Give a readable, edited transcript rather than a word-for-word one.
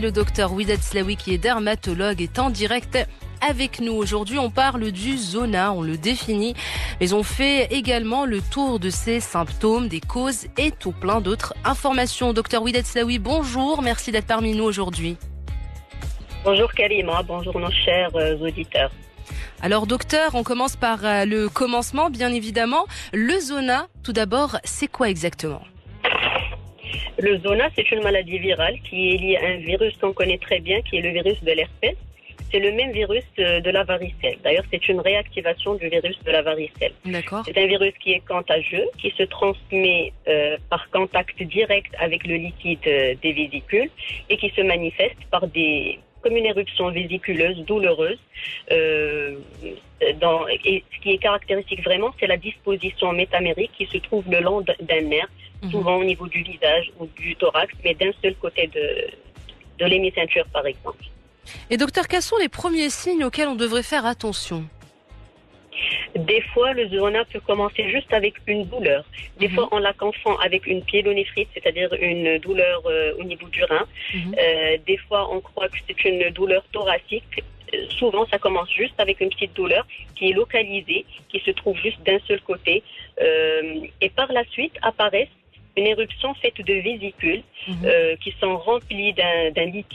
Le docteur Ouidat Slaoui, qui est dermatologue, est en direct avec nous. Aujourd'hui, on parle du zona, on le définit, mais on fait également le tour de ses symptômes, des causes et tout plein d'autres informations. Docteur Ouidat Slaoui, bonjour, merci d'être parmi nous aujourd'hui. Bonjour Karima, bonjour nos chers auditeurs. Alors docteur, on commence par le commencement, bien évidemment. Le zona, tout d'abord, c'est quoi exactement ? Le zona, c'est une maladie virale qui est liée à un virus qu'on connaît très bien, qui est le virus de l'herpès. C'est le même virus de la varicelle. D'ailleurs, c'est une réactivation du virus de la varicelle. D'accord. C'est un virus qui est contagieux, qui se transmet par contact direct avec le liquide des vésicules et qui se manifeste par comme une éruption vésiculeuse douloureuse. Et ce qui est caractéristique vraiment, c'est la disposition métamérique qui se trouve le long d'un nerf, souvent au niveau du visage ou du thorax, mais d'un seul côté de l'hémiceinture, par exemple. Et docteur, quels sont les premiers signes auxquels on devrait faire attention ? Des fois, le zona peut commencer juste avec une douleur. Des fois, on la confond avec une pyélonéphrite, c'est-à-dire une douleur au niveau du rein. Des fois, on croit que c'est une douleur thoracique. Souvent, ça commence juste avec une petite douleur qui est localisée, qui se trouve juste d'un seul côté. Et par la suite, apparaissent une éruption faite de vésicules qui sont remplies d'un liquide